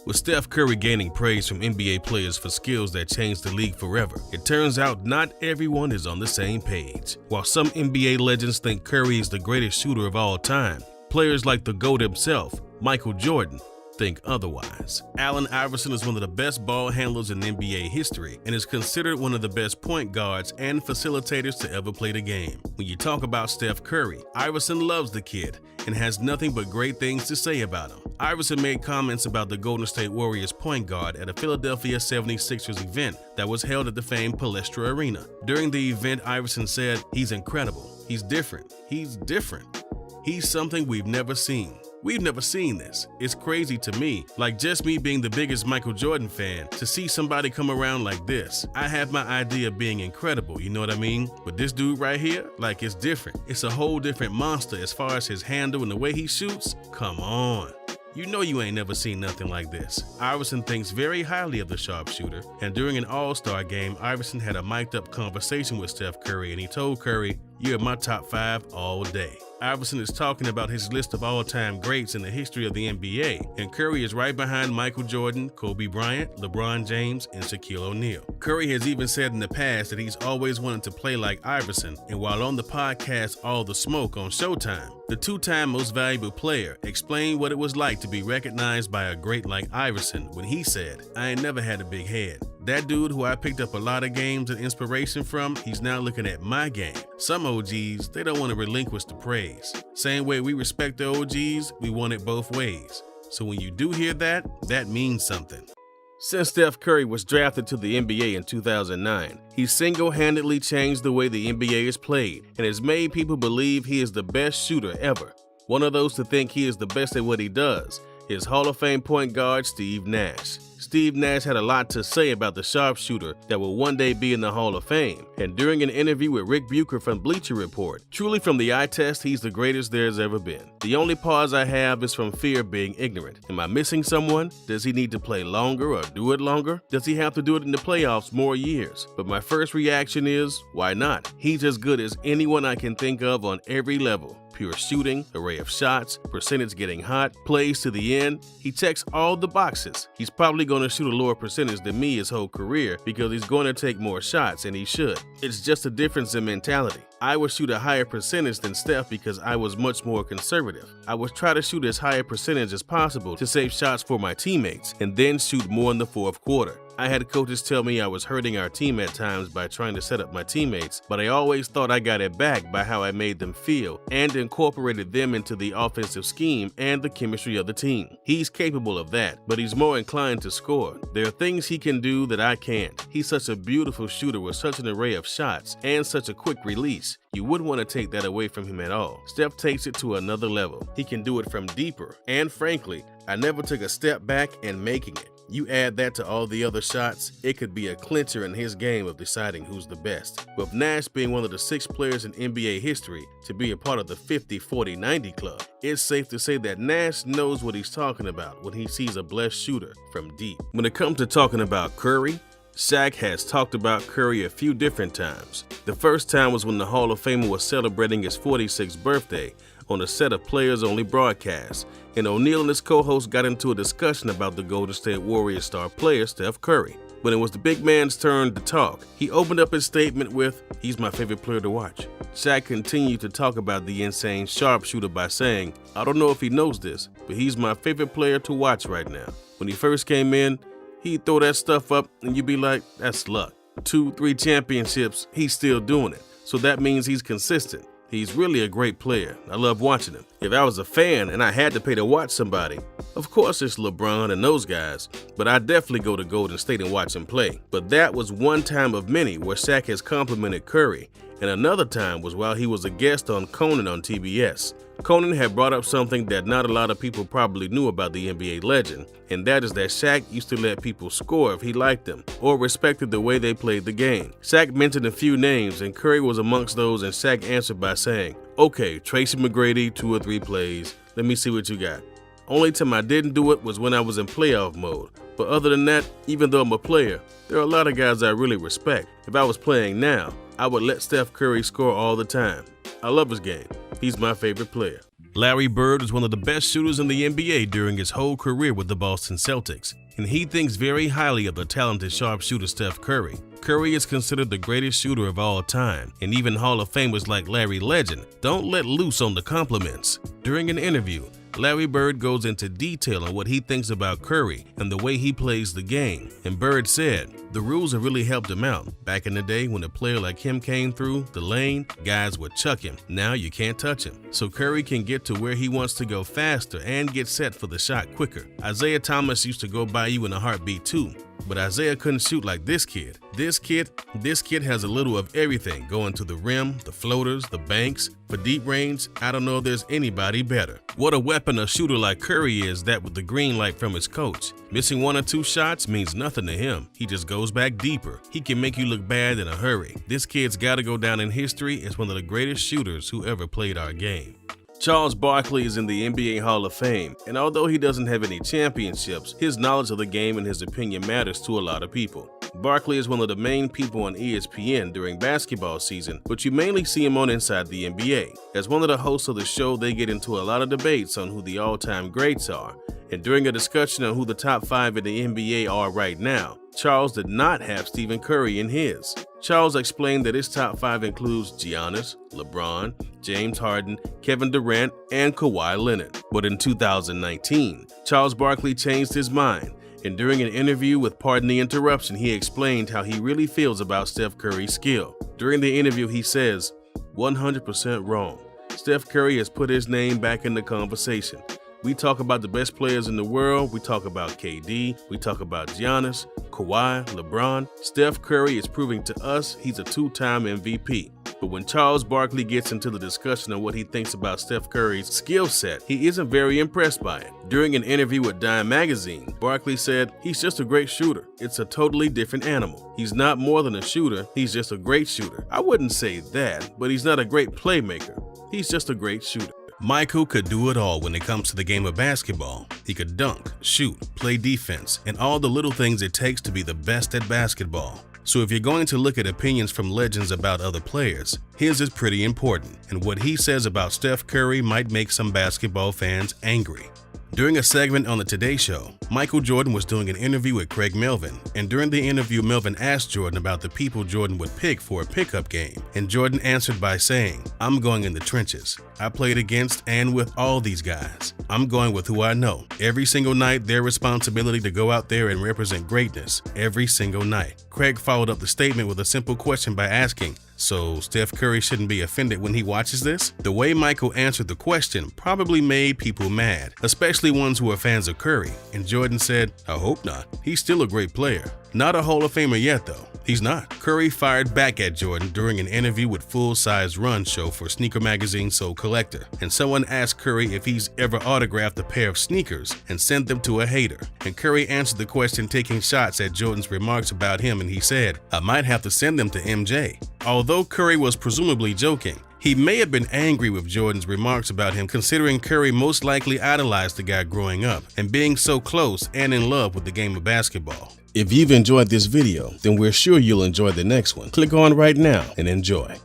With Steph Curry gaining praise from NBA players for skills that changed the league forever, it turns out not everyone is on the same page. While some NBA legends think Curry is the greatest shooter of all time, players like the GOAT himself, Michael Jordan, think otherwise. Allen Iverson is one of the best ball handlers in NBA history and is considered one of the best point guards and facilitators to ever play the game. When you talk about Steph Curry, Iverson loves the kid and has nothing but great things to say about him. Iverson made comments about the Golden State Warriors point guard at a Philadelphia 76ers event that was held at the famed Palestra Arena. During the event, Iverson said, "He's incredible. He's different. He's different. He's something we've never seen. We've never seen this. It's crazy to me, like just me being the biggest Michael Jordan fan, to see somebody come around like this. I have my idea of being incredible, you know what I mean? But this dude right here, like it's different. It's a whole different monster as far as his handle and the way he shoots. Come on. You know you ain't never seen nothing like this." Iverson thinks very highly of the sharpshooter, and during an All-Star game, Iverson had a mic'd-up conversation with Steph Curry, and he told Curry, "You're in my top 5 all day." Iverson is talking about his list of all-time greats in the history of the NBA, and Curry is right behind Michael Jordan, Kobe Bryant, LeBron James, and Shaquille O'Neal. Curry has even said in the past that he's always wanted to play like Iverson, and while on the podcast All the Smoke on Showtime, the two-time most valuable player explained what it was like to be recognized by a great like Iverson when he said, "I ain't never had a big head. That dude who I picked up a lot of games and inspiration from, he's now looking at my game." Some OGs, they don't want to relinquish the praise. Same way we respect the OGs, we want it both ways. So when you do hear that, that means something. Since Steph Curry was drafted to the NBA in 2009, he single-handedly changed the way the NBA is played and has made people believe he is the best shooter ever. One of those to think he is the best at what he does is Hall of Fame point guard Steve Nash. Steve Nash had a lot to say about the sharpshooter that will one day be in the Hall of Fame, and during an interview with Rick Bucher from Bleacher Report, truly from the eye test, he's the greatest there's ever been. The only pause I have is from fear of being ignorant. Am I missing someone? Does he need to play longer or do it longer? Does he have to do it in the playoffs more years? But my first reaction is, why not? He's as good as anyone I can think of on every level. Pure shooting, array of shots, percentage getting hot, plays to the end. He checks all the boxes. He's probably going to shoot a lower percentage than me his whole career because he's going to take more shots, and he should. It's just a difference in mentality. I would shoot a higher percentage than Steph because I was much more conservative. I would try to shoot as high a percentage as possible to save shots for my teammates and then shoot more in the fourth quarter. I had coaches tell me I was hurting our team at times by trying to set up my teammates, but I always thought I got it back by how I made them feel and incorporated them into the offensive scheme and the chemistry of the team. He's capable of that, but he's more inclined to score. There are things he can do that I can't. He's such a beautiful shooter with such an array of shots and such a quick release. You wouldn't want to take that away from him at all. Steph takes it to another level. He can do it from deeper, and frankly, I never took a step back in making it. You add that to all the other shots, it could be a clincher in his game of deciding who's the best. With Nash being one of the 6 players in NBA history to be a part of the 50-40-90 club, it's safe to say that Nash knows what he's talking about when he sees a blessed shooter from deep. When it comes to talking about Curry, Shaq has talked about Curry a few different times. The first time was when the Hall of Famer was celebrating his 46th birthday on a set of players-only broadcasts, and O'Neal and his co-host got into a discussion about the Golden State Warriors star player Steph Curry. When it was the big man's turn to talk, he opened up his statement with, "He's my favorite player to watch." Shaq continued to talk about the insane sharpshooter by saying, "I don't know if he knows this, but he's my favorite player to watch right now. When he first came in, he'd throw that stuff up and you'd be like, that's luck. 2-3 championships, he's still doing it. So that means he's consistent. He's really a great player. I love watching him. If I was a fan and I had to pay to watch somebody, of course it's LeBron and those guys, but I'd definitely go to Golden State and watch him play." But that was one time of many where Shaq has complimented Curry, and another time was while he was a guest on Conan on TBS. Conan had brought up something that not a lot of people probably knew about the NBA legend, and that is that Shaq used to let people score if he liked them or respected the way they played the game. Shaq mentioned a few names, and Curry was amongst those, and Shaq answered by saying, "Okay, Tracy McGrady, 2 or 3 plays. Let me see what you got." Only time I didn't do it was when I was in playoff mode. But other than that, even though I'm a player, there are a lot of guys I really respect. If I was playing now, I would let Steph Curry score all the time. I love his game. He's my favorite player. Larry Bird was one of the best shooters in the NBA during his whole career with the Boston Celtics, and he thinks very highly of the talented sharpshooter Steph Curry. Curry is considered the greatest shooter of all time, and even Hall of Famers like Larry Legend don't let loose on the compliments. During an interview, Larry Bird goes into detail on what he thinks about Curry and the way he plays the game, and Bird said, "The rules have really helped him out. Back in the day when a player like him came through the lane, guys would chuck him. Now you can't touch him. So Curry can get to where he wants to go faster and get set for the shot quicker. Isaiah Thomas used to go by you in a heartbeat too. But Isaiah couldn't shoot like this kid. This kid has a little of everything, going to the rim, the floaters, the banks. For deep range, I don't know if there's anybody better. What a weapon a shooter like Curry is, that with the green light from his coach. Missing 1 or 2 shots means nothing to him. He just goes back deeper. He can make you look bad in a hurry. This kid's got to go down in history as one of the greatest shooters who ever played our game." Charles Barkley is in the NBA Hall of Fame, and although he doesn't have any championships, his knowledge of the game and his opinion matters to a lot of people. Barkley is one of the main people on ESPN during basketball season, but you mainly see him on Inside the NBA. As one of the hosts of the show, they get into a lot of debates on who the all-time greats are, and during a discussion on who the top 5 in the NBA are right now, Charles did not have Stephen Curry in his. Charles explained that his top 5 includes Giannis, LeBron, James Harden, Kevin Durant, and Kawhi Leonard. But in 2019, Charles Barkley changed his mind, and during an interview with Pardon the Interruption, he explained how he really feels about Steph Curry's skill. During the interview, he says, 100% wrong. Steph Curry has put his name back in the conversation. We talk about the best players in the world. We talk about KD. We talk about Giannis, Kawhi, LeBron. Steph Curry is proving to us he's a 2-time MVP. But when Charles Barkley gets into the discussion of what he thinks about Steph Curry's skill set, he isn't very impressed by it. During an interview with Dime magazine, Barkley said, "He's just a great shooter. It's a totally different animal. He's not more than a shooter. He's just a great shooter. I wouldn't say that, but he's not a great playmaker. He's just a great shooter." Michael could do it all when it comes to the game of basketball. He could dunk, shoot, play defense, and all the little things it takes to be the best at basketball. So if you're going to look at opinions from legends about other players, his is pretty important, and what he says about Steph Curry might make some basketball fans angry. During a segment on the Today Show, Michael Jordan was doing an interview with Craig Melvin, and during the interview, Melvin asked Jordan about the people Jordan would pick for a pickup game, and Jordan answered by saying, "I'm going in the trenches. I played against and with all these guys. I'm going with who I know. Every single night, their responsibility to go out there and represent greatness every single night." Craig followed up the statement with a simple question by asking, "So Steph Curry shouldn't be offended when he watches this?" The way Michael answered the question probably made people mad, especially ones who are fans of Curry, and Jordan said, "I hope not. He's still a great player. Not a Hall of Famer yet though. He's not." Curry fired back at Jordan during an interview with Full Size Run show for sneaker magazine Soul Collector, and someone asked Curry if he's ever autographed a pair of sneakers and sent them to a hater, and Curry answered the question taking shots at Jordan's remarks about him, and he said, "I might have to send them to MJ." Although Curry was presumably joking, he may have been angry with Jordan's remarks about him, considering Curry most likely idolized the guy growing up and being so close and in love with the game of basketball. If you've enjoyed this video, then we're sure you'll enjoy the next one. Click on right now and enjoy.